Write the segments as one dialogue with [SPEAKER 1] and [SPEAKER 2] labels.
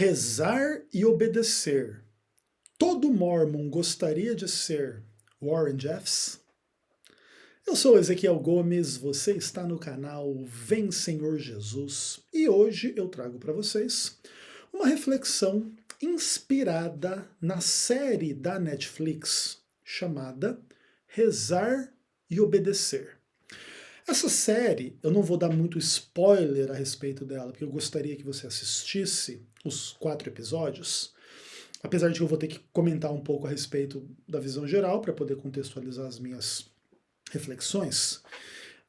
[SPEAKER 1] Rezar e obedecer. Todo Mormon gostaria de ser Warren Jeffs? Eu sou Ezequiel Gomes, você está no canal Vem Senhor Jesus e hoje eu trago para vocês uma reflexão inspirada na série da Netflix chamada Rezar e Obedecer. Essa série, eu não vou dar muito spoiler a respeito dela, porque eu gostaria que você assistisse os 4 episódios, apesar de que eu vou ter que comentar um pouco a respeito da visão geral para poder contextualizar as minhas reflexões.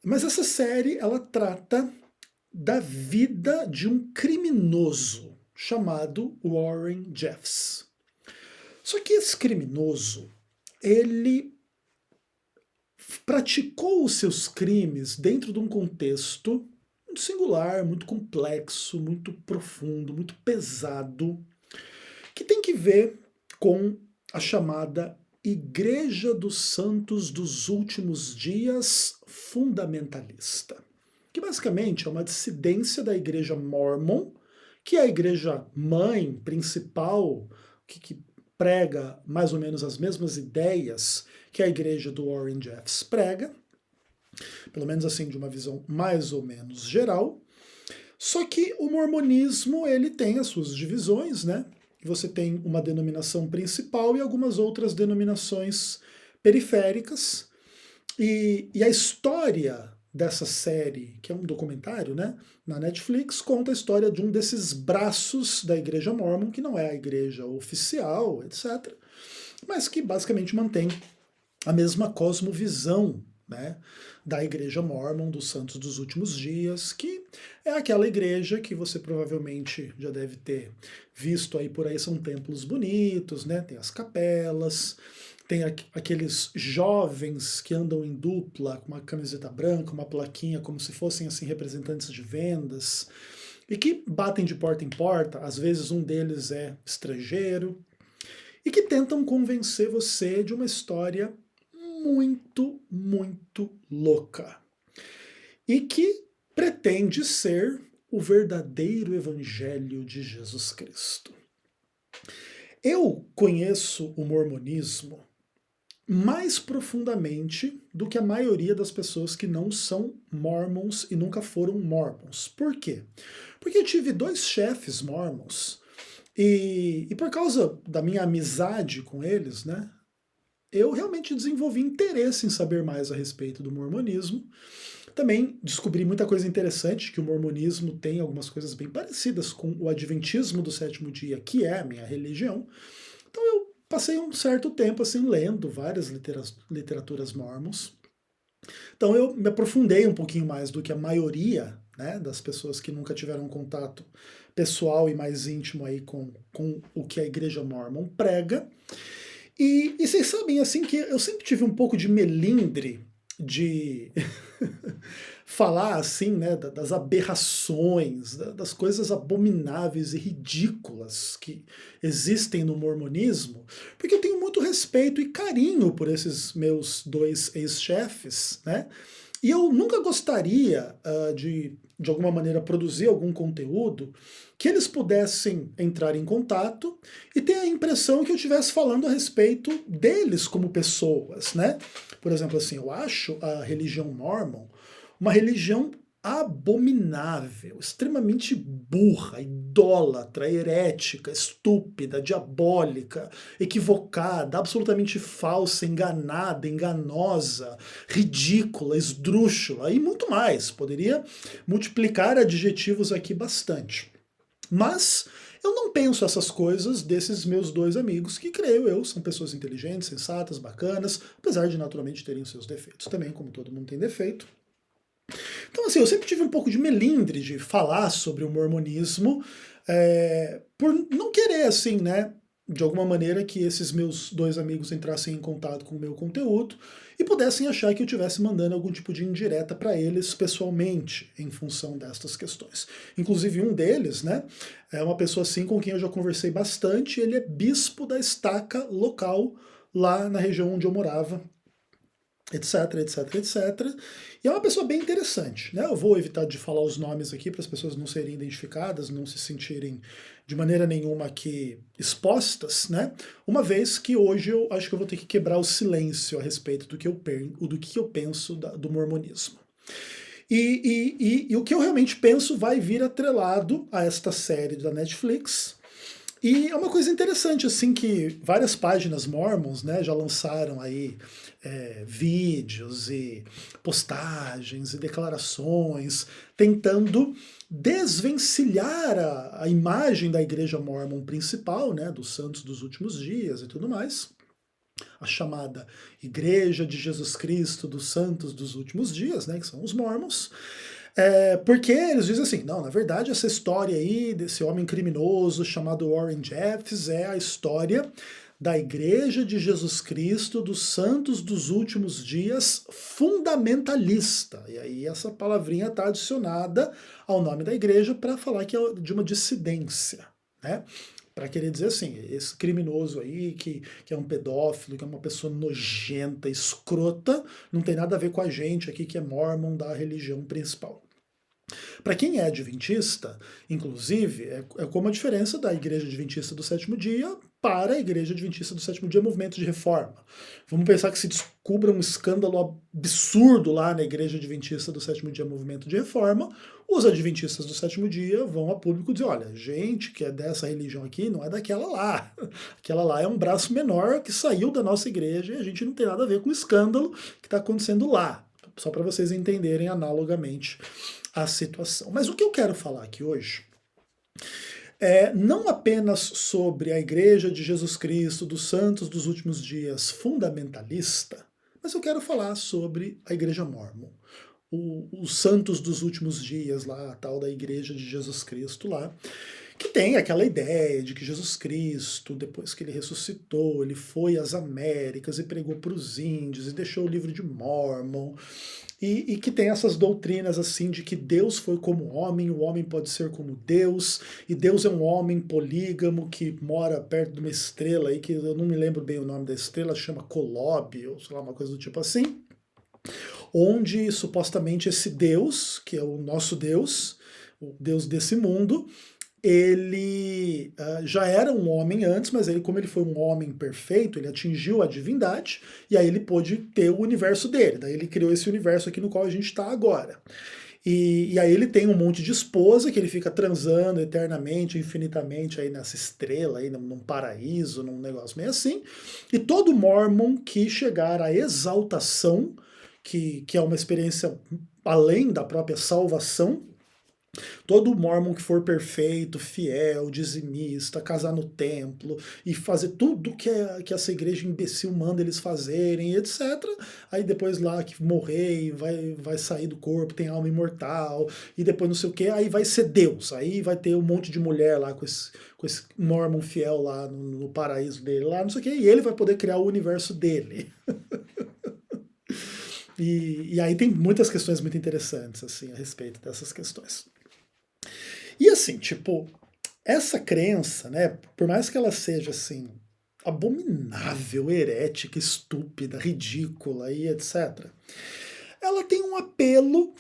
[SPEAKER 1] Mas essa série, ela trata da vida de um criminoso chamado Warren Jeffs. Só que esse criminoso, ele praticou os seus crimes dentro de um contexto muito singular, muito complexo, muito profundo, muito pesado, que tem que ver com a chamada Igreja dos Santos dos Últimos Dias fundamentalista, que basicamente é uma dissidência da Igreja Mormon, que é a igreja mãe principal, que prega mais ou menos as mesmas ideias que a igreja do Warren Jeffs prega, pelo menos assim de uma visão mais ou menos geral. Só que o mormonismo, ele tem as suas divisões, né? Você tem uma denominação principal e algumas outras denominações periféricas. E a história dessa série, que é um documentário, né, na Netflix, conta a história de um desses braços da Igreja Mormon, que não é a igreja oficial, etc., mas que basicamente mantém a mesma cosmovisão, né, da Igreja Mormon dos Santos dos Últimos Dias, que é aquela igreja que você provavelmente já deve ter visto aí por aí, são templos bonitos, né, tem as capelas, tem aqueles jovens que andam em dupla, com uma camiseta branca, uma plaquinha, como se fossem assim representantes de vendas, e que batem de porta em porta, às vezes um deles é estrangeiro, e que tentam convencer você de uma história muito, muito louca. E que pretende ser o verdadeiro evangelho de Jesus Cristo. Eu conheço o mormonismo mais profundamente do que a maioria das pessoas que não são mormons e nunca foram mormons. Por quê? Porque eu tive 2 chefes mormons e por causa da minha amizade com eles, né, eu realmente desenvolvi interesse em saber mais a respeito do mormonismo. Também descobri muita coisa interessante, que o mormonismo tem algumas coisas bem parecidas com o adventismo do 7º dia, que é a minha religião. Então eu passei um certo tempo assim lendo várias literaturas mormons. Então eu me aprofundei um pouquinho mais do que a maioria, né, das pessoas que nunca tiveram contato pessoal e mais íntimo aí com o que a igreja mormon prega. E vocês sabem assim que eu sempre tive um pouco de melindre de falar assim, né, das aberrações, das coisas abomináveis e ridículas que existem no mormonismo, porque eu tenho muito respeito e carinho por esses meus 2 ex-chefes, né? E eu nunca gostaria de alguma maneira, produzir algum conteúdo que eles pudessem entrar em contato e ter a impressão que eu estivesse falando a respeito deles como pessoas, né? Por exemplo, assim, eu acho a religião mormon uma religião abominável, extremamente burra, idólatra, herética, estúpida, diabólica, equivocada, absolutamente falsa, enganada, enganosa, ridícula, esdrúxula e muito mais. Poderia multiplicar adjetivos aqui bastante. Mas eu não penso essas coisas desses meus 2 amigos, que creio eu são pessoas inteligentes, sensatas, bacanas, apesar de naturalmente terem os seus defeitos também, como todo mundo tem defeito. Então, assim, eu sempre tive um pouco de melindre de falar sobre o mormonismo, por não querer, assim, né, de alguma maneira que esses meus 2 amigos entrassem em contato com o meu conteúdo e pudessem achar que eu estivesse mandando algum tipo de indireta para eles pessoalmente, em função destas questões. Inclusive um deles, né, é uma pessoa assim com quem eu já conversei bastante, ele é bispo da estaca local lá na região onde eu morava, etc, etc, etc. E é uma pessoa bem interessante, né? Eu vou evitar de falar os nomes aqui para as pessoas não serem identificadas, não se sentirem de maneira nenhuma aqui expostas, né? Uma vez que hoje eu acho que eu vou ter que quebrar o silêncio a respeito do que eu penso do mormonismo. E o que eu realmente penso vai vir atrelado a esta série da Netflix. E é uma coisa interessante, assim, que várias páginas mormons, né, já lançaram aí vídeos e postagens e declarações tentando desvencilhar a imagem da igreja mormon principal, né, dos santos dos últimos dias e tudo mais, a chamada Igreja de Jesus Cristo dos Santos dos Últimos Dias, né, que são os mormons, porque eles dizem assim, não, na verdade essa história aí desse homem criminoso chamado Warren Jeffs é a história da Igreja de Jesus Cristo dos Santos dos Últimos Dias fundamentalista. E aí essa palavrinha está adicionada ao nome da igreja para falar que é de uma dissidência, né? Para querer dizer assim, esse criminoso aí que é um pedófilo, que é uma pessoa nojenta, escrota, não tem nada a ver com a gente aqui que é mormon da religião principal. Para quem é adventista, inclusive, é como a diferença da Igreja Adventista do Sétimo Dia para a Igreja Adventista do Sétimo Dia Movimento de Reforma. Vamos pensar que se descubra um escândalo absurdo lá na Igreja Adventista do Sétimo Dia Movimento de Reforma, os adventistas do Sétimo Dia vão a público dizer, olha, gente que é dessa religião aqui não é daquela lá. Aquela lá é um braço menor que saiu da nossa igreja e a gente não tem nada a ver com o escândalo que está acontecendo lá. Só para vocês entenderem analogamente a situação. Mas o que eu quero falar aqui hoje é não apenas sobre a Igreja de Jesus Cristo dos Santos dos Últimos Dias fundamentalista, mas eu quero falar sobre a Igreja Mórmon, os Santos dos Últimos Dias lá, a tal da Igreja de Jesus Cristo lá, que tem aquela ideia de que Jesus Cristo, depois que ele ressuscitou, ele foi às Américas e pregou para os índios e deixou o livro de Mórmon, e que tem essas doutrinas assim de que Deus foi como homem, o homem pode ser como Deus, e Deus é um homem polígamo que mora perto de uma estrela aí, que eu não me lembro bem o nome da estrela, chama Colob, ou sei lá, uma coisa do tipo assim, onde supostamente esse Deus, que é o nosso Deus, o Deus desse mundo, ele já era um homem antes, mas ele, como ele foi um homem perfeito, ele atingiu a divindade, e aí ele pôde ter o universo dele. Daí ele criou esse universo aqui no qual a gente está agora. E aí ele tem um monte de esposa que ele fica transando eternamente, infinitamente aí nessa estrela, aí num paraíso, num negócio meio assim. E todo mormon que chegar à exaltação, que é uma experiência além da própria salvação, todo mormon que for perfeito, fiel, dizimista, casar no templo e fazer tudo que essa igreja imbecil manda eles fazerem, etc. Aí depois lá que morrer e vai sair do corpo, tem alma imortal, e depois não sei o que, aí vai ser Deus. Aí vai ter um monte de mulher lá com esse mormon fiel lá no paraíso dele, lá não sei o que, e ele vai poder criar o universo dele. E aí tem muitas questões muito interessantes assim a respeito dessas questões. E assim, tipo, essa crença, né, por mais que ela seja assim abominável, herética, estúpida, ridícula e etc., ela tem um apelo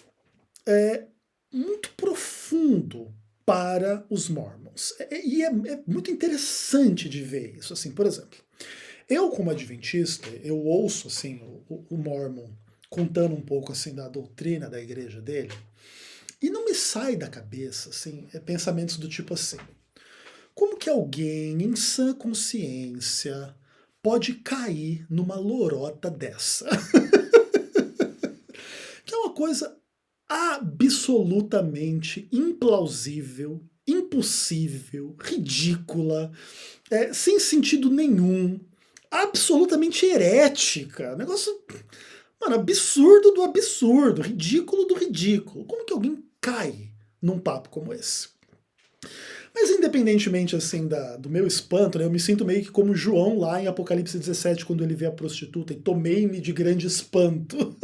[SPEAKER 1] muito profundo para os mormons. E é muito interessante de ver isso. Assim, por exemplo, eu como adventista, eu ouço assim o mormon contando um pouco assim da doutrina da igreja dele, e não me sai da cabeça assim, pensamentos do tipo assim: como que alguém em sã consciência pode cair numa lorota dessa? Que é uma coisa absolutamente implausível, impossível, ridícula, sem sentido nenhum, absolutamente herética. Negócio, mano, absurdo do absurdo, ridículo do ridículo. Como que alguém cai num papo como esse? Mas independentemente assim do meu espanto, né, eu me sinto meio que como João lá em Apocalipse 17, quando ele vê a prostituta, e tomei-me de grande espanto.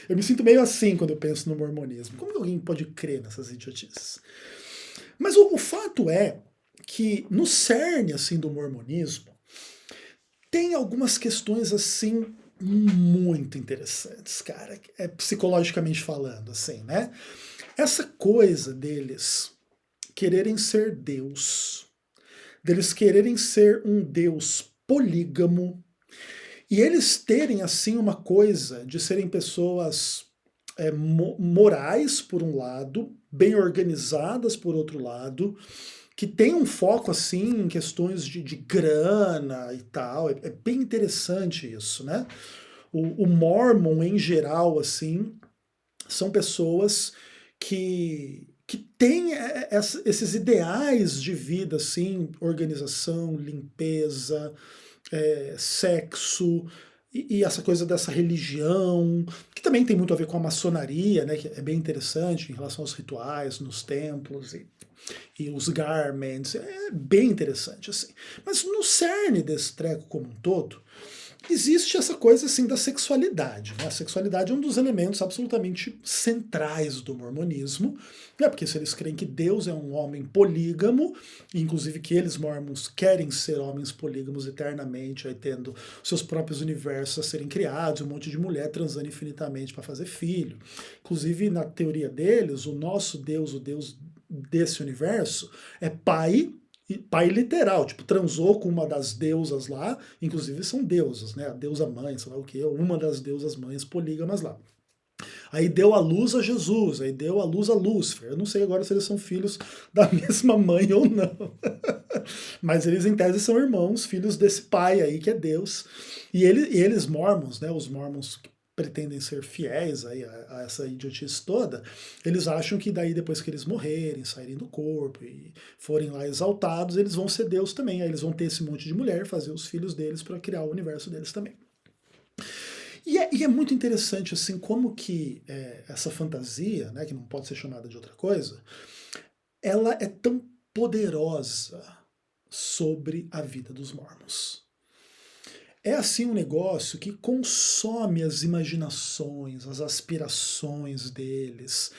[SPEAKER 1] Eu me sinto meio assim quando eu penso no mormonismo. Como que alguém pode crer nessas idiotices? Mas o fato é que no cerne assim do mormonismo tem algumas questões assim muito interessantes, cara, psicologicamente falando, assim, né? Essa coisa deles quererem ser Deus, deles quererem ser um Deus polígamo, e eles terem, assim, uma coisa de serem pessoas morais, por um lado, bem organizadas, por outro lado, que tem um foco, assim, em questões de grana e tal. É bem interessante isso, né? O Mormon, em geral, assim, são pessoas que têm esses ideais de vida, assim, organização, limpeza, sexo, e essa coisa dessa religião, que também tem muito a ver com a maçonaria, né, que é bem interessante em relação aos rituais nos templos e os garments, é bem interessante, assim. Mas no cerne desse treco como um todo, existe essa coisa assim da sexualidade, né? A sexualidade é um dos elementos absolutamente centrais do mormonismo, né? Porque se eles creem que Deus é um homem polígamo, inclusive que eles mormons querem ser homens polígamos eternamente, aí tendo seus próprios universos a serem criados, um monte de mulher transando infinitamente para fazer filho. Inclusive na teoria deles, o nosso Deus, o Deus desse universo, é pai literal, tipo, transou com uma das deusas lá, inclusive são deusas, né? A deusa mãe, sei lá o que, uma das deusas mães polígamas lá. Aí deu a luz a Jesus, aí deu a luz a Lúcifer. Eu não sei agora se eles são filhos da mesma mãe ou não. Mas eles, em tese, são irmãos, filhos desse pai aí que é Deus. E eles mormons, né? Os mormons que pretendem ser fiéis aí a essa idiotice toda, eles acham que daí depois que eles morrerem, saírem do corpo e forem lá exaltados, eles vão ser Deus também. Aí eles vão ter esse monte de mulher, fazer os filhos deles para criar o universo deles também. E é muito interessante assim como que essa fantasia, né, que não pode ser chamada de outra coisa, ela é tão poderosa sobre a vida dos mormons. É assim um negócio que consome as imaginações, as aspirações deles,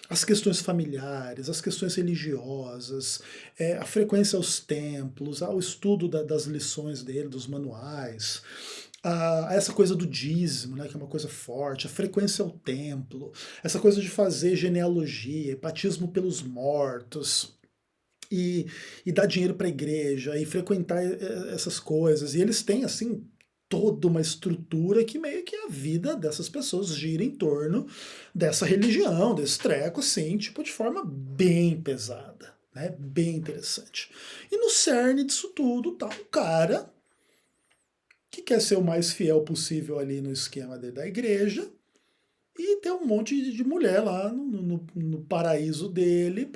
[SPEAKER 1] as questões familiares, as questões religiosas, a frequência aos templos, o estudo das lições dele, dos manuais, essa coisa do dízimo, né, que é uma coisa forte, a frequência ao templo, essa coisa de fazer genealogia, batismo pelos mortos, e dar dinheiro para a igreja, e frequentar essas coisas. E eles têm, assim, toda uma estrutura que meio que a vida dessas pessoas gira em torno dessa religião, desse treco, assim, tipo, de forma bem pesada, né? Bem interessante. E no cerne disso tudo tá um cara que quer ser o mais fiel possível ali no esquema da igreja, e tem um monte de mulher lá no paraíso dele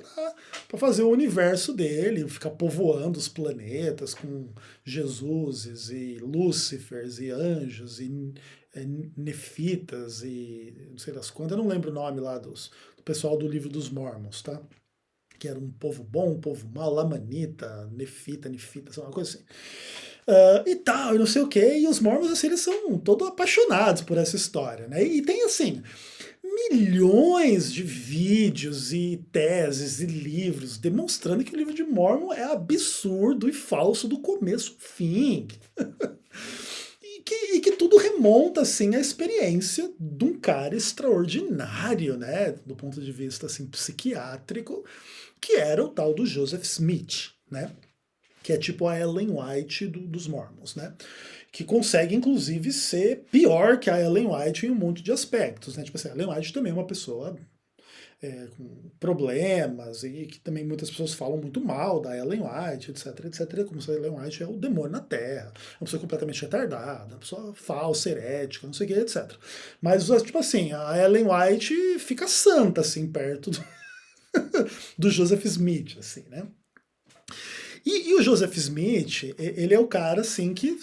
[SPEAKER 1] para fazer o universo dele, ficar povoando os planetas com Jesuses e Lúcifers e anjos e nefitas e não sei das quantas, eu não lembro o nome lá do pessoal do livro dos Mormons, tá? Que era um povo bom, um povo mau, Lamanita, Nefita, sei lá, uma coisa assim. E tal, e não sei o que, e os Mormons, assim, eles são todos apaixonados por essa história, né? E tem, assim, milhões de vídeos e teses e livros demonstrando que o livro de Mormon é absurdo e falso do começo ao fim. E que tudo remonta, assim, à experiência de um cara extraordinário, né? Do ponto de vista, assim, psiquiátrico, que era o tal do Joseph Smith, né? Que é tipo a Ellen White dos Mormons, né? Que consegue, inclusive, ser pior que a Ellen White em um monte de aspectos, né? Tipo assim, a Ellen White também é uma pessoa com problemas e que também muitas pessoas falam muito mal da Ellen White, etc, etc, como se a Ellen White é o demônio na Terra, uma pessoa completamente retardada, uma pessoa falsa, herética, não sei o que, etc. Mas, tipo assim, a Ellen White fica santa, assim, perto do Joseph Smith, assim, né? E o Joseph Smith, ele é o cara, assim, que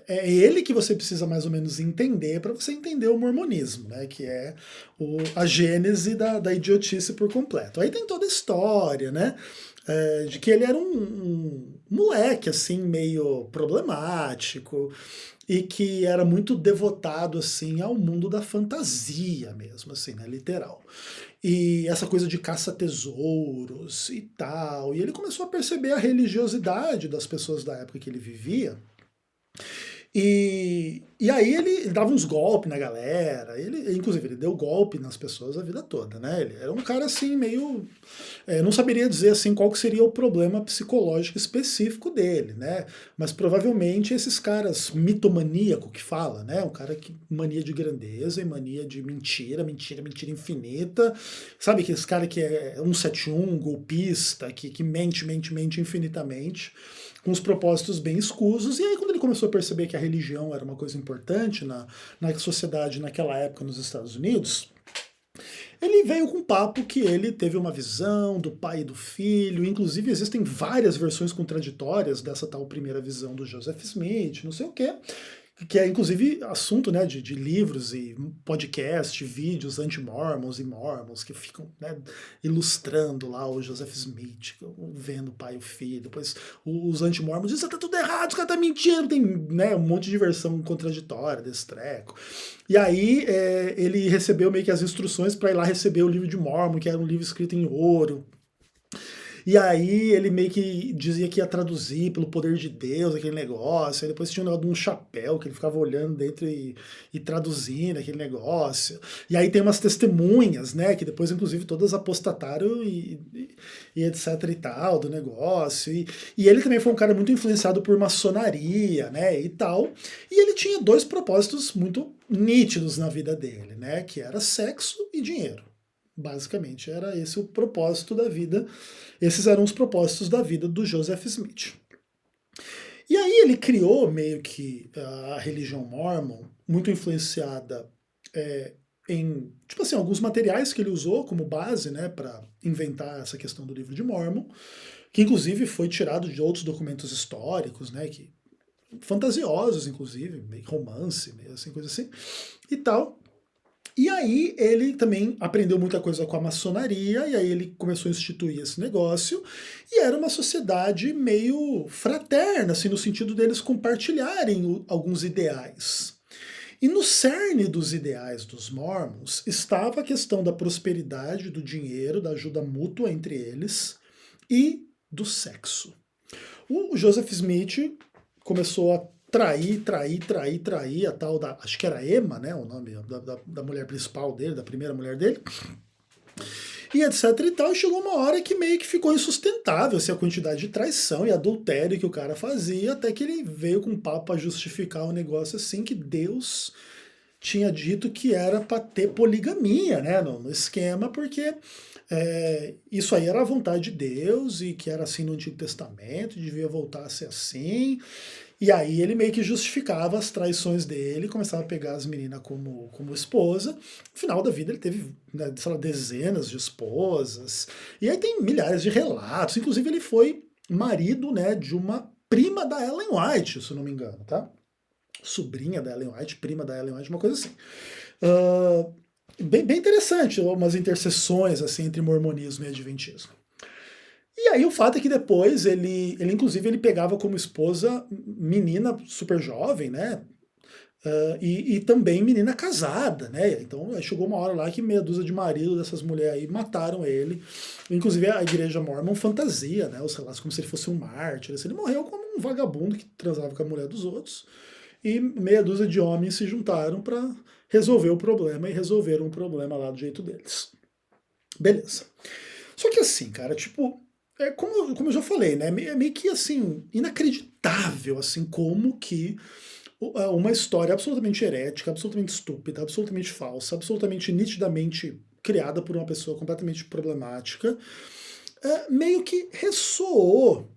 [SPEAKER 1] é ele que você precisa mais ou menos entender para você entender o mormonismo, né? Que é a gênese da idiotice por completo. Aí tem toda a história, né? De que ele era um moleque, assim, meio problemático, e que era muito devotado, assim, ao mundo da fantasia mesmo, assim, né? Literal. E essa coisa de caça-tesouros e tal. E ele começou a perceber a religiosidade das pessoas da época que ele vivia E aí ele dava uns golpes na galera, inclusive ele deu golpe nas pessoas a vida toda, né? Ele era um cara assim meio, não saberia dizer assim qual que seria o problema psicológico específico dele, né? Mas provavelmente esses caras mitomaníaco que fala, né? Um cara que mania de grandeza e mania de mentira, mentira, mentira infinita, sabe que esse cara que é 171, golpista, que mente, mente, mente infinitamente, com os propósitos bem escusos. E aí quando ele começou a perceber que a religião era uma coisa importante na sociedade naquela época nos Estados Unidos, ele veio com um papo que ele teve uma visão do pai e do filho, inclusive existem várias versões contraditórias dessa tal primeira visão do Joseph Smith, não sei o quê, que é inclusive assunto, né, de livros e podcast, vídeos anti-mormons e mormons que ficam, né, ilustrando lá o Joseph Smith, vendo o pai e o filho. Depois os anti-mormons dizem, tá tudo errado, os caras tá mentindo, tem, né, um monte de versão contraditória desse treco. E aí ele recebeu meio que as instruções para ir lá receber o livro de Mormon, que era um livro escrito em ouro. E aí ele meio que dizia que ia traduzir pelo poder de Deus aquele negócio. Aí depois tinha um negócio de um chapéu que ele ficava olhando dentro e traduzindo aquele negócio. E aí tem umas testemunhas, né? Que depois, inclusive, todas apostataram e etc e tal do negócio. E ele também foi um cara muito influenciado por maçonaria, né? E tal. E ele tinha dois propósitos muito nítidos na vida dele, né? Que era sexo e dinheiro. Basicamente, era esse o propósito da vida. Esses eram os propósitos da vida do Joseph Smith. E aí ele criou meio que a religião mormon, muito influenciada em, tipo assim, alguns materiais que ele usou como base, né, para inventar essa questão do livro de Mormon, que inclusive foi tirado de outros documentos históricos, né, que fantasiosos, inclusive, meio romance, meio assim, coisa assim, e tal. E aí ele também aprendeu muita coisa com a maçonaria, e aí ele começou a instituir esse negócio, e era uma sociedade meio fraterna, assim, no sentido deles compartilharem alguns ideais. E no cerne dos ideais dos Mormons estava a questão da prosperidade, do dinheiro, da ajuda mútua entre eles e do sexo. O Joseph Smith começou a trair a tal da, acho que era Emma, né, o nome da mulher principal dele, da primeira mulher dele, e etc e tal, e chegou uma hora que meio que ficou insustentável assim, a quantidade de traição e adultério que o cara fazia, até que ele veio com um papo para justificar o negócio assim, que Deus tinha dito que era para ter poligamia, né, no esquema, porque isso aí era a vontade de Deus e que era assim no Antigo Testamento, devia voltar a ser assim. E aí ele meio que justificava as traições dele, começava a pegar as meninas como esposa. No final da vida ele teve, né, sei lá, dezenas de esposas. E aí tem milhares de relatos. Inclusive ele foi marido, né, de uma prima da Ellen White, se eu não me engano, tá? Sobrinha da Ellen White, prima da Ellen White, uma coisa assim. Bem interessante, umas interseções assim entre mormonismo e adventismo. E aí o fato é que depois ele inclusive ele pegava como esposa menina super jovem, né? E também menina casada, né? Então chegou uma hora lá que meia dúzia de marido dessas mulheres aí mataram ele. Inclusive a igreja mormon fantasia, né? Os relatos como se ele fosse um mártir. Assim, ele morreu como um vagabundo que transava com a mulher dos outros. E meia dúzia de homens se juntaram para resolver o problema e resolveram o problema lá do jeito deles. Beleza. Só que assim, cara, tipo, como eu já falei, né? É meio que assim, inacreditável assim, como que uma história absolutamente herética, absolutamente estúpida, absolutamente falsa, absolutamente nitidamente criada por uma pessoa completamente problemática, meio que ressoou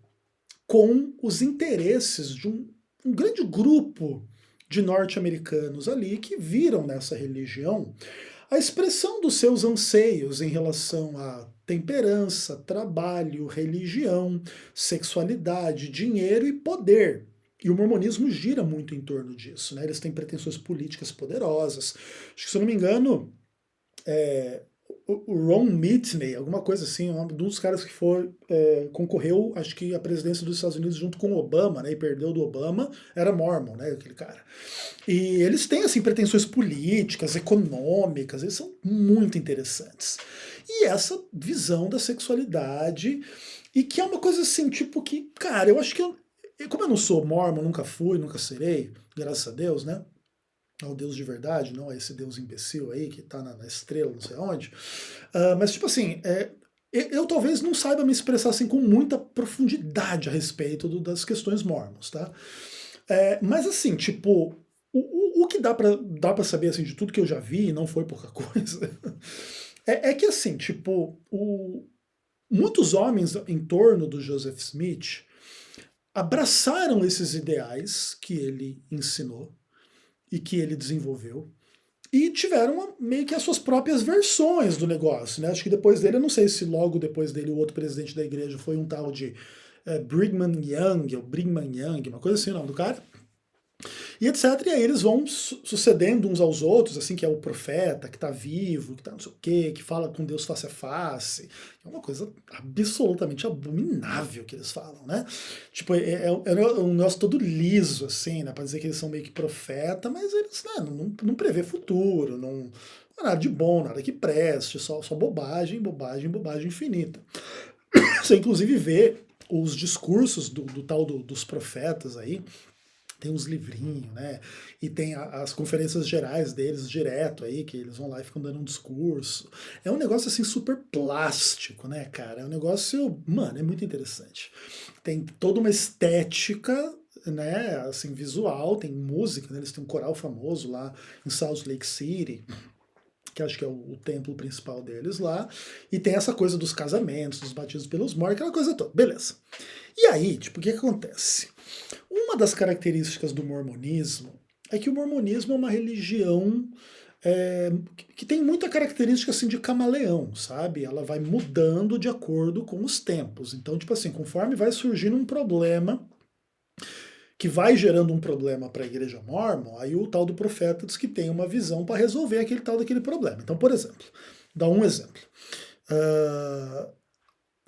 [SPEAKER 1] com os interesses de um grande grupo de norte-americanos ali que viram nessa religião a expressão dos seus anseios em relação a temperança, trabalho, religião, sexualidade, dinheiro e poder. E o mormonismo gira muito em torno disso, né? Eles têm pretensões políticas poderosas. Acho que, se eu não me engano, o Ron Mitney, alguma coisa assim, um dos caras que concorreu, acho que a presidência dos Estados Unidos junto com o Obama, né, e perdeu do Obama, era mormon, né, aquele cara. E eles têm, assim, pretensões políticas, econômicas, eles são muito interessantes. E essa visão da sexualidade, e que é uma coisa assim, tipo que, cara, eu acho que E como eu não sou mormon, nunca fui, nunca serei, graças a Deus, né? Ao Deus de verdade, não a esse Deus imbecil aí que tá na estrela, não sei aonde. Mas, tipo assim, eu talvez não saiba me expressar assim com muita profundidade a respeito das questões mormons, tá? Mas assim, tipo, o que dá pra saber assim, de tudo que eu já vi, e não foi pouca coisa, é que assim, tipo, muitos homens em torno do Joseph Smith abraçaram esses ideais que ele ensinou e que ele desenvolveu e tiveram meio que as suas próprias versões do negócio, né? Acho que depois dele, eu não sei se logo depois dele o outro presidente da igreja foi um tal de Brigham Young, ou Brigham Young, uma coisa assim o nome do cara, e etc. E aí eles vão sucedendo uns aos outros, assim, que é o profeta, que está vivo, que tá não sei o quê, que fala com Deus face a face. É uma coisa absolutamente abominável que eles falam, né? Tipo, é um negócio todo liso, assim, né? Pra dizer que eles são meio que profeta, mas eles, né, não prevê futuro, não é nada de bom, nada que preste, só bobagem, bobagem, bobagem infinita. Você inclusive vê os discursos do tal dos profetas aí, tem uns livrinhos, né? E tem as conferências gerais deles direto aí, que eles vão lá e ficam dando um discurso. É um negócio assim super plástico, né, cara? É um negócio, mano, é muito interessante. Tem toda uma estética, né, assim, visual, tem música, né? Eles têm um coral famoso lá em Salt Lake City, que acho que é o templo principal deles lá, e tem essa coisa dos casamentos, dos batismos pelos mortos, aquela coisa toda. Beleza. E aí, tipo, o que acontece? Uma das características do mormonismo é que o mormonismo é uma religião que tem muita característica assim de camaleão, sabe? Ela vai mudando de acordo com os tempos. Então, tipo assim, conforme vai surgindo um problema que vai gerando um problema para a igreja mórmon, aí o tal do profeta diz que tem uma visão para resolver aquele tal daquele problema. Então, por exemplo, dá um exemplo.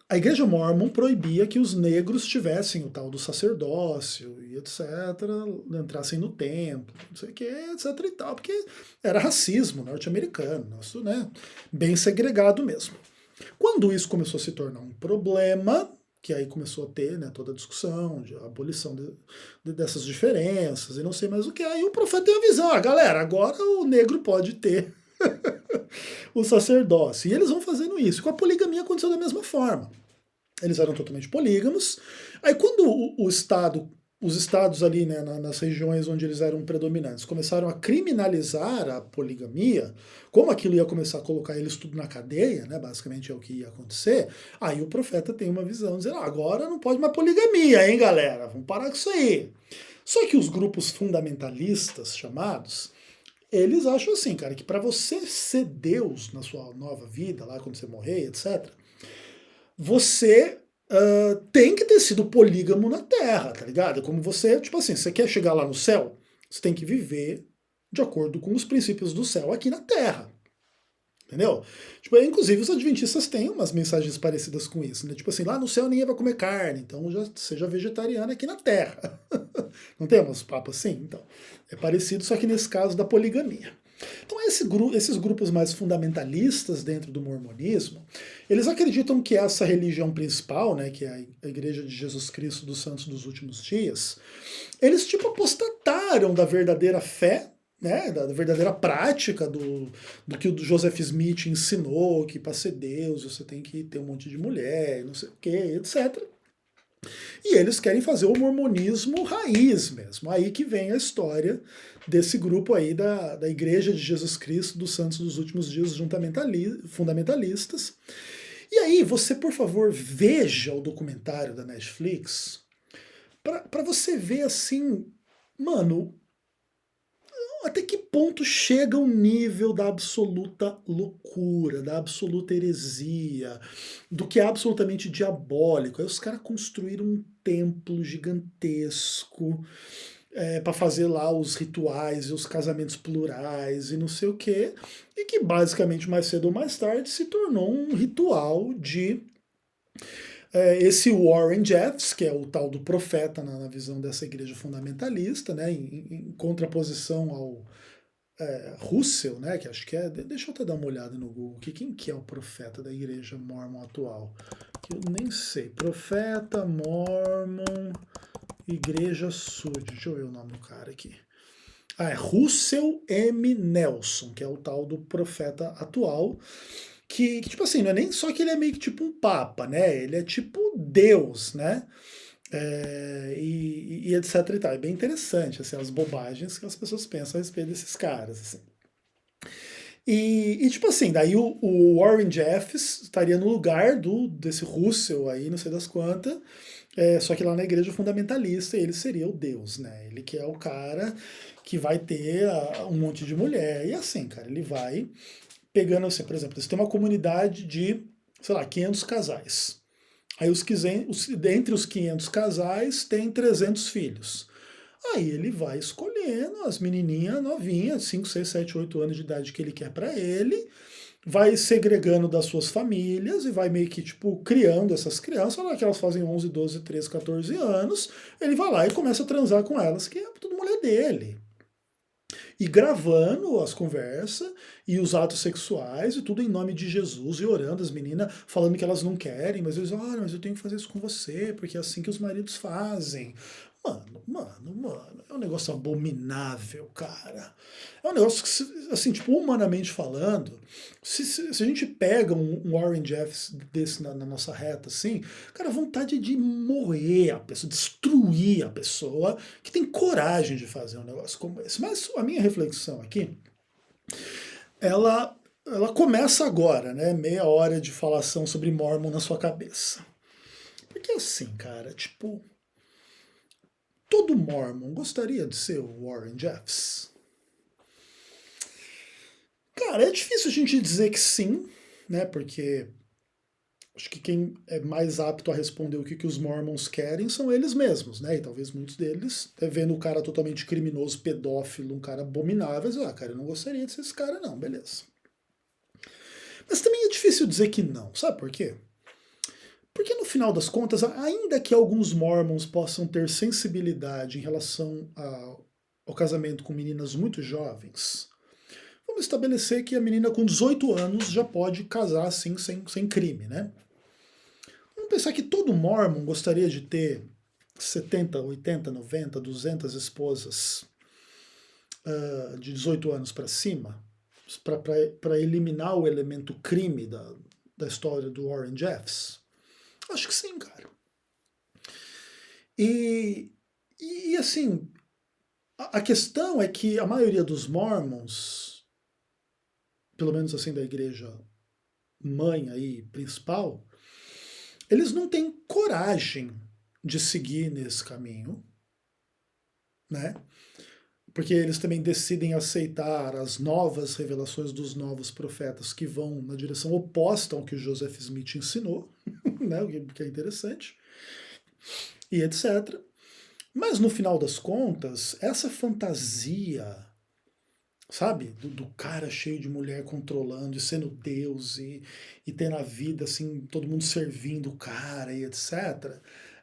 [SPEAKER 1] A igreja mórmon proibia que os negros tivessem o tal do sacerdócio e etc, entrassem no templo, não sei o que, etc e tal, porque era racismo norte-americano, nosso, né, bem segregado mesmo. Quando isso começou a se tornar um problema, que aí começou a ter, né, toda a discussão de abolição dessas diferenças e não sei mais o que, aí o profeta tem a visão, galera, agora o negro pode ter o sacerdócio. E eles vão fazendo isso. Com a poligamia aconteceu da mesma forma. Eles eram totalmente polígamos. Aí quando os estados ali, né, nas regiões onde eles eram predominantes, começaram a criminalizar a poligamia, como aquilo ia começar a colocar eles tudo na cadeia, né, basicamente é o que ia acontecer, aí o profeta tem uma visão, dizendo, agora não pode mais poligamia, hein, galera, vamos parar com isso aí. Só que os grupos fundamentalistas chamados, eles acham assim, cara, que para você ser Deus na sua nova vida, lá quando você morrer, etc., você tem que ter sido polígamo na Terra, tá ligado? Como você, tipo assim, você quer chegar lá no céu, você tem que viver de acordo com os princípios do céu aqui na Terra. Entendeu? Tipo, inclusive os adventistas têm umas mensagens parecidas com isso, né? Tipo assim, lá no céu ninguém vai comer carne, então já seja vegetariano aqui na Terra. Não tem umas papos assim? Então, é parecido, só que nesse caso da poligamia. Então esses grupos mais fundamentalistas dentro do mormonismo, eles acreditam que essa religião principal, né, que é a Igreja de Jesus Cristo dos Santos dos Últimos Dias, eles tipo apostataram da verdadeira fé, né, da verdadeira prática do que o Joseph Smith ensinou, que para ser Deus você tem que ter um monte de mulher, não sei o que, etc. E eles querem fazer o mormonismo raiz mesmo. Aí que vem a história desse grupo aí da Igreja de Jesus Cristo dos Santos dos Últimos Dias fundamentalistas. E aí, você, por favor, veja o documentário da Netflix para você ver assim, mano, até que ponto chega o nível da absoluta loucura, da absoluta heresia, do que é absolutamente diabólico. Aí os caras construíram um templo gigantesco para fazer lá os rituais e os casamentos plurais e não sei o quê, e que basicamente mais cedo ou mais tarde se tornou um ritual de esse Warren Jeffs, que é o tal do profeta na visão dessa igreja fundamentalista, né, em contraposição ao Russell, né, que acho que é. Deixa eu até dar uma olhada no Google aqui. Quem que é o profeta da igreja mormon atual? Que eu nem sei. Profeta mormon Igreja Sud, deixa eu ver o nome do cara aqui. Ah, é Russell M. Nelson, que é o tal do profeta atual, que, tipo assim, não é nem só que ele é meio que tipo um papa, né? Ele é tipo Deus, né? E etc e tal. É bem interessante, assim, as bobagens que as pessoas pensam a respeito desses caras, assim. Tipo assim, daí o Warren Jeffs estaria no lugar desse Russell aí, não sei das quantas, só que lá na igreja fundamentalista ele seria o Deus, né? Ele que é o cara que vai ter um monte de mulher. E assim, cara, ele vai pegando, assim, por exemplo, você tem uma comunidade de, sei lá, 500 casais. Aí dentre os 500 casais tem 300 filhos. Aí ele vai escolhendo as menininhas novinhas, 5, 6, 7, 8 anos de idade que ele quer para ele, vai segregando das suas famílias e vai meio que, tipo, criando essas crianças, lá que elas fazem 11, 12, 13, 14 anos, ele vai lá e começa a transar com elas, que é tudo mulher dele. E gravando as conversas e os atos sexuais e tudo em nome de Jesus e orando as meninas, falando que elas não querem, mas eles, olha, mas eu tenho que fazer isso com você, porque é assim que os maridos fazem. Mano, é um negócio abominável, cara. É um negócio que, assim, tipo, humanamente falando, se a gente pega um Warren Jeffs desse na nossa reta, assim, cara, vontade de morrer a pessoa, destruir a pessoa que tem coragem de fazer um negócio como esse. Mas a minha reflexão aqui, ela começa agora, né? Meia hora de falação sobre Mormon na sua cabeça. Porque assim, cara, tipo, todo Mormon gostaria de ser o Warren Jeffs? Cara, é difícil a gente dizer que sim, né? Porque acho que quem é mais apto a responder o que os Mormons querem são eles mesmos, né? E talvez muitos deles, vendo o cara totalmente criminoso, pedófilo, um cara abominável, dizem, cara, eu não gostaria de ser esse cara, não, beleza. Mas também é difícil dizer que não, sabe por quê? Porque no final das contas, ainda que alguns Mormons possam ter sensibilidade em relação ao casamento com meninas muito jovens, vamos estabelecer que a menina com 18 anos já pode casar assim sem crime, né? Vamos pensar que todo Mormon gostaria de ter 70, 80, 90, 200 esposas de 18 anos para cima, para eliminar o elemento crime da história do Warren Jeffs? Acho que sim, cara. E assim, a questão é que a maioria dos Mormons, pelo menos assim da igreja mãe aí, principal, eles não têm coragem de seguir nesse caminho, né? Porque eles também decidem aceitar as novas revelações dos novos profetas que vão na direção oposta ao que o Joseph Smith ensinou, né? O que é interessante, e etc. Mas no final das contas, essa fantasia, sabe, do cara cheio de mulher controlando e sendo Deus e tendo a vida assim, todo mundo servindo o cara e etc.,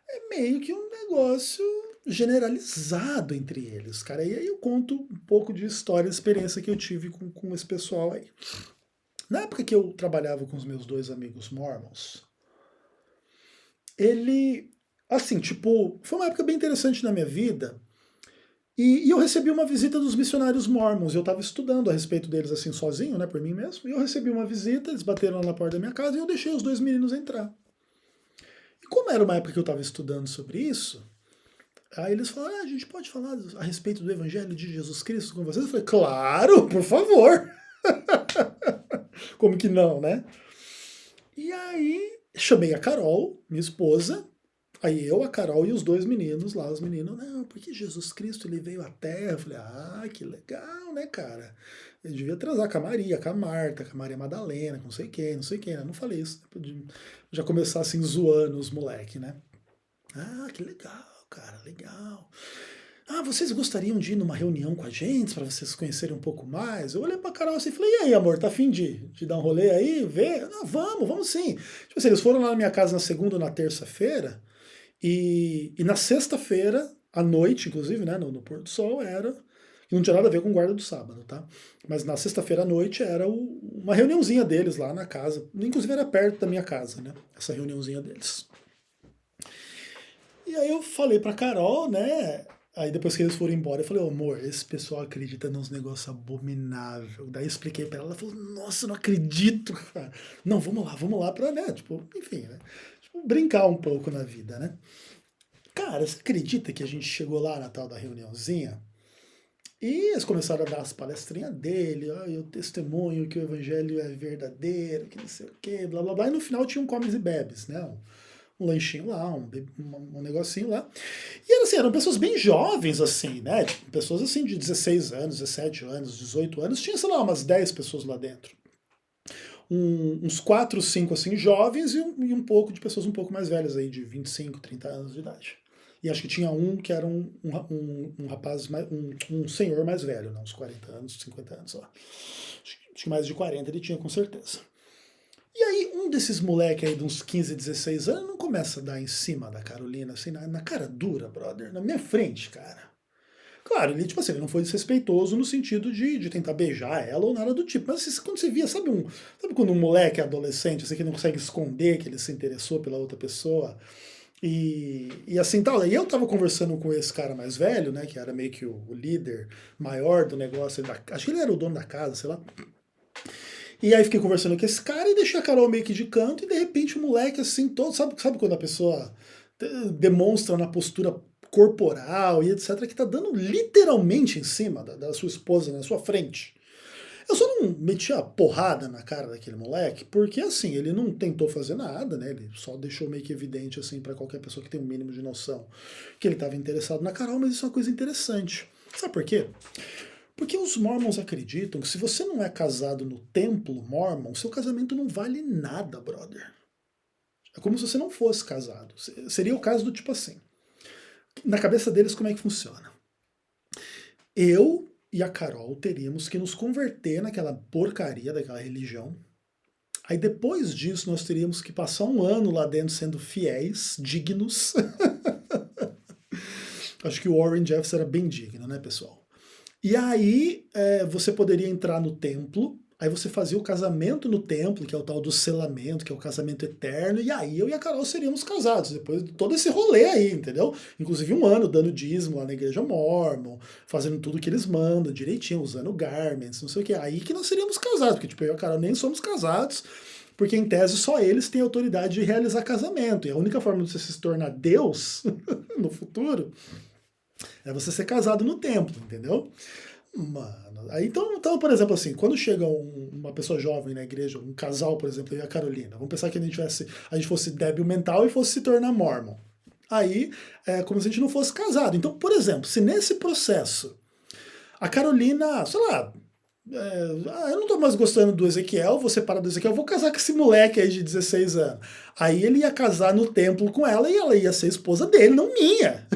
[SPEAKER 1] é meio que um negócio generalizado entre eles, cara. E aí eu conto um pouco de história e experiência que eu tive com esse pessoal aí. Na época que eu trabalhava com os meus dois amigos mormons, ele, assim, tipo, foi uma época bem interessante na minha vida. E eu recebi uma visita dos missionários mormons. Eu estava estudando a respeito deles assim sozinho, né, por mim mesmo. E eu recebi uma visita, eles bateram lá na porta da minha casa e eu deixei os dois meninos entrar. E como era uma época que eu estava estudando sobre isso, aí eles falaram, a gente pode falar a respeito do Evangelho de Jesus Cristo com vocês? Eu falei, claro, por favor. Como que não, né? E aí chamei a Carol, minha esposa, aí eu, a Carol e os dois meninos lá, os meninos, não, porque Jesus Cristo ele veio à Terra. Eu falei, que legal, né, cara? Eu devia transar com a Maria, com a Marta, com a Maria Madalena, com não sei quem, não sei quem. Eu não falei isso, né? Já começar assim zoando os moleque, né? Que legal, cara, legal. Vocês gostariam de ir numa reunião com a gente para vocês conhecerem um pouco mais? Eu olhei pra Carol assim e falei, e aí, amor, tá afim de dar um rolê aí, ver? Não, vamos sim. Tipo assim, eles foram lá na minha casa na segunda ou na terça-feira, e na sexta-feira, à noite, inclusive, né, no pôr do sol, e não tinha nada a ver com guarda do sábado, tá? Mas na sexta-feira à noite era uma reuniãozinha deles lá na casa. Inclusive era perto da minha casa, né? Essa reuniãozinha deles. E aí eu falei pra Carol, né? Aí depois que eles foram embora, eu falei, amor, esse pessoal acredita nos negócios abomináveis. Daí eu expliquei pra ela, ela falou, nossa, eu não acredito, cara. Não, vamos lá pra, né? Tipo, enfim, né? Tipo, brincar um pouco na vida, né? Cara, você acredita que a gente chegou lá na tal da reuniãozinha? E eles começaram a dar as palestrinhas dele, ó, o testemunho que o evangelho é verdadeiro, que não sei o quê, blá blá blá. E no final tinha um comes e bebes, né? Um lanchinho lá, um negocinho lá. E era assim, eram pessoas bem jovens, assim, né? Tipo, pessoas assim de 16 anos, 17 anos, 18 anos. Tinha, sei lá, umas 10 pessoas lá dentro. Uns 4, 5 assim, jovens e um pouco de pessoas um pouco mais velhas aí, de 25, 30 anos de idade. E acho que tinha um que era um rapaz, um senhor mais velho, né? Uns 40 anos, 50 anos, sei lá. Acho que mais de 40 ele tinha com certeza. E aí, um desses moleques aí de uns 15, 16 anos não começa a dar em cima da Carolina, assim, na cara dura, brother, na minha frente, cara. Claro, ele, tipo assim, ele não foi desrespeitoso no sentido de tentar beijar ela ou nada do tipo. Mas assim, quando você via, sabe quando um moleque é adolescente, assim, que não consegue esconder que ele se interessou pela outra pessoa? E assim tal. E eu tava conversando com esse cara mais velho, né, que era meio que o líder maior do negócio, acho que ele era o dono da casa, sei lá. E aí fiquei conversando com esse cara e deixei a Carol meio que de canto, e de repente o moleque, assim, todo. Sabe quando a pessoa demonstra na postura corporal e etc., que tá dando literalmente em cima da sua esposa, na sua frente? Eu só não meti a porrada na cara daquele moleque, porque assim, ele não tentou fazer nada, né? Ele só deixou meio que evidente, assim, para qualquer pessoa que tem um mínimo de noção, que ele estava interessado na Carol, mas isso é uma coisa interessante. Sabe por quê? Porque os mormons acreditam que se você não é casado no templo mormon, seu casamento não vale nada, brother. É como se você não fosse casado. Seria o caso do tipo assim. Na cabeça deles, como é que funciona? Eu e a Carol teríamos que nos converter naquela porcaria daquela religião. Aí depois disso nós teríamos que passar um ano lá dentro sendo fiéis, dignos. Acho que o Warren Jeffs era bem digno, né, pessoal? E aí você poderia entrar no templo, aí você fazia o casamento no templo, que é o tal do selamento, que é o casamento eterno, e aí eu e a Carol seríamos casados, depois de todo esse rolê aí, entendeu? Inclusive um ano dando dízimo lá na igreja mormon, fazendo tudo que eles mandam direitinho, usando garments, não sei o que. Aí que nós seríamos casados, porque tipo, eu e a Carol nem somos casados, porque em tese só eles têm autoridade de realizar casamento, e a única forma de você se tornar Deus no futuro é você ser casado no templo, entendeu? Mano, aí então, por exemplo, assim, quando chega uma pessoa jovem na igreja, um casal, por exemplo, eu e a Carolina, vamos pensar que a gente fosse débil mental e fosse se tornar mormon. Aí é como se a gente não fosse casado. Então, por exemplo, se nesse processo a Carolina, sei lá, eu não tô mais gostando do Ezequiel, vou separar do Ezequiel, vou casar com esse moleque aí de 16 anos. Aí ele ia casar no templo com ela e ela ia ser esposa dele, não minha.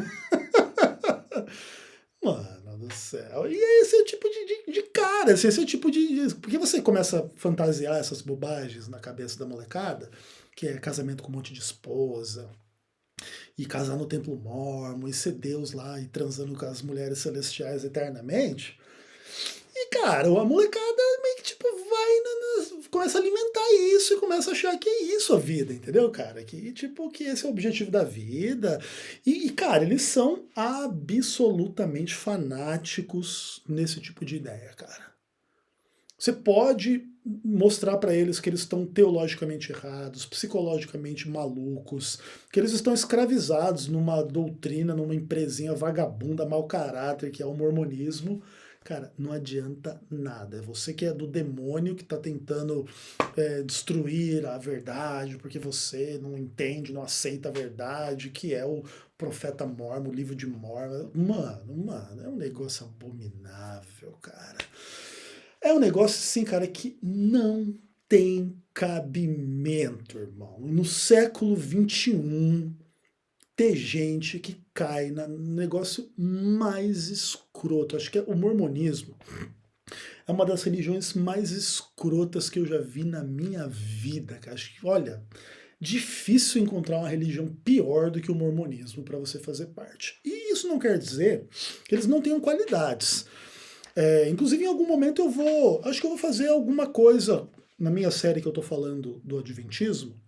[SPEAKER 1] Mano do céu. E esse é o tipo de cara, esse é o tipo de. Porque você começa a fantasiar essas bobagens na cabeça da molecada, que é casamento com um monte de esposa, e casar no templo mormon, e ser Deus lá e transando com as mulheres celestiais eternamente. E, cara, a molecada meio que tipo começa a alimentar isso e começa a achar que é isso a vida, entendeu, cara? Que tipo que esse é o objetivo da vida. Cara, eles são absolutamente fanáticos nesse tipo de ideia, cara. Você pode mostrar para eles que eles estão teologicamente errados, psicologicamente malucos, que eles estão escravizados numa doutrina, numa empresinha vagabunda, mau caráter, que é o mormonismo. Cara, não adianta nada. É você que é do demônio que está tentando destruir a verdade, porque você não entende, não aceita a verdade, que é o profeta Mormon, o livro de Mormon. Mano, é um negócio abominável, cara. É um negócio assim, cara, que não tem cabimento, irmão. No século XXI, ter gente que cai no negócio mais escroto. Acho que o mormonismo é uma das religiões mais escrotas que eu já vi na minha vida, cara. Acho que, olha, difícil encontrar uma religião pior do que o mormonismo para você fazer parte. E isso não quer dizer que eles não tenham qualidades. Inclusive, em algum momento acho que eu vou fazer alguma coisa na minha série que eu tô falando do Adventismo,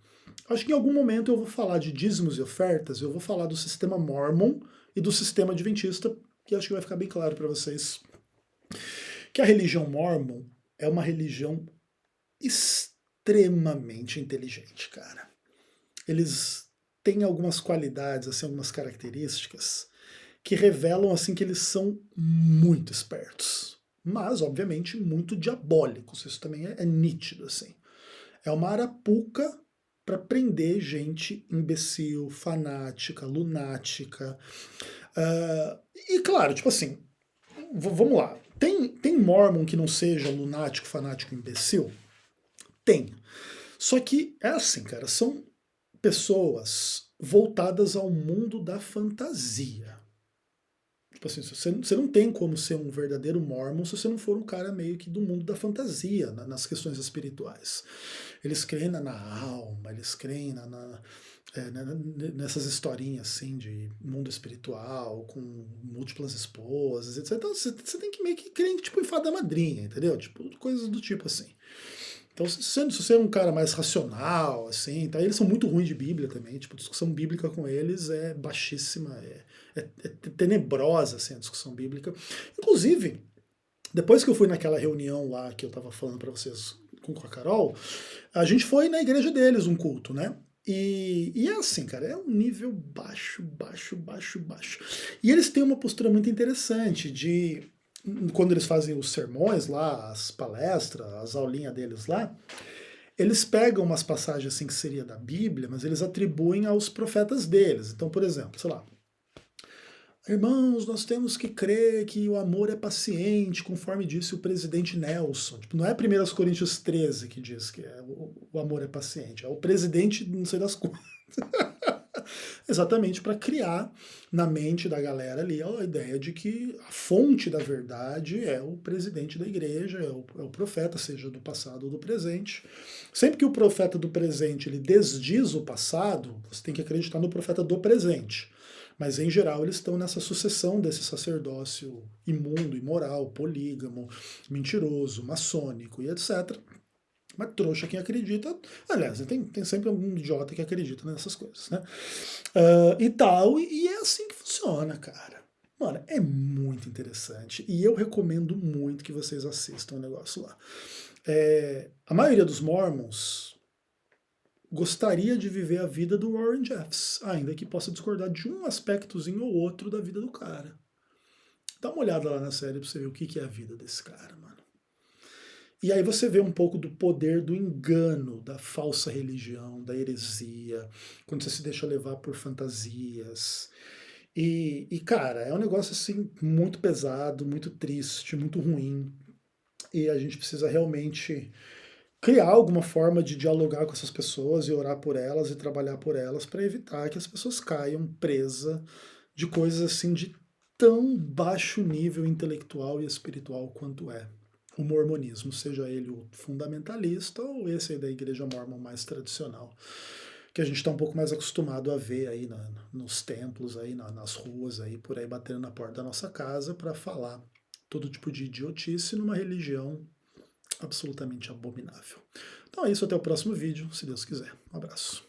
[SPEAKER 1] Acho que em algum momento eu vou falar de dízimos e ofertas, eu vou falar do sistema Mormon e do sistema adventista, que acho que vai ficar bem claro para vocês que a religião Mormon é uma religião extremamente inteligente, cara. Eles têm algumas qualidades, assim, algumas características que revelam assim que eles são muito espertos, mas obviamente muito diabólicos. Isso também é nítido, assim. É uma arapuca para prender gente imbecil, fanática, lunática. E claro, tipo assim, vamos lá. Tem Mormon que não seja lunático, fanático, imbecil? Tem. Só que é assim, cara, são pessoas voltadas ao mundo da fantasia. Tipo assim, você não tem como ser um verdadeiro Mormon se você não for um cara meio que do mundo da fantasia, nas questões espirituais. Eles creem na alma, eles creem nessas historinhas assim de mundo espiritual, com múltiplas esposas, etc. Então você tem que meio que crer tipo, em fada madrinha, entendeu? Tipo, coisas do tipo assim. Então, se você é um cara mais racional, assim, tá? Eles são muito ruins de Bíblia também, tipo, a discussão bíblica com eles é baixíssima, é tenebrosa, assim, a discussão bíblica. Inclusive, depois que eu fui naquela reunião lá que eu tava falando para vocês com a Carol, a gente foi na igreja deles, um culto, né? E é assim, cara, é um nível baixo, baixo, baixo, baixo. E eles têm uma postura muito interessante de quando eles fazem os sermões lá, as palestras, as aulinhas deles lá, eles pegam umas passagens assim que seria da Bíblia, mas eles atribuem aos profetas deles. Então, por exemplo, sei lá, irmãos, nós temos que crer que o amor é paciente, conforme disse o presidente Nelson. Tipo, não é 1 Coríntios 13 que diz que o amor é paciente, é o presidente não sei das quantas. Exatamente para criar na mente da galera ali a ideia de que a fonte da verdade é o presidente da igreja, é o profeta, seja do passado ou do presente. Sempre que o profeta do presente ele desdiz o passado, você tem que acreditar no profeta do presente. Mas, em geral, eles estão nessa sucessão desse sacerdócio imundo, imoral, polígamo, mentiroso, maçônico e etc. Mas trouxa quem acredita. Aliás, tem sempre algum idiota que acredita nessas coisas, né? E tal, e é assim que funciona, cara. Mano, é muito interessante. E eu recomendo muito que vocês assistam o negócio lá. A maioria dos Mormons gostaria de viver a vida do Warren Jeffs, ainda que possa discordar de um aspectozinho ou outro da vida do cara. Dá uma olhada lá na série pra você ver o que é a vida desse cara, mano. E aí você vê um pouco do poder do engano, da falsa religião, da heresia, quando você se deixa levar por fantasias. Cara, é um negócio assim muito pesado, muito triste, muito ruim. E a gente precisa realmente criar alguma forma de dialogar com essas pessoas e orar por elas e trabalhar por elas para evitar que as pessoas caiam presa de coisas assim de tão baixo nível intelectual e espiritual quanto é o mormonismo, seja ele o fundamentalista ou esse aí da igreja mormon mais tradicional, que a gente está um pouco mais acostumado a ver aí nos templos, aí nas ruas, aí por aí batendo na porta da nossa casa para falar todo tipo de idiotice numa religião absolutamente abominável. Então é isso, até o próximo vídeo, se Deus quiser. Um abraço.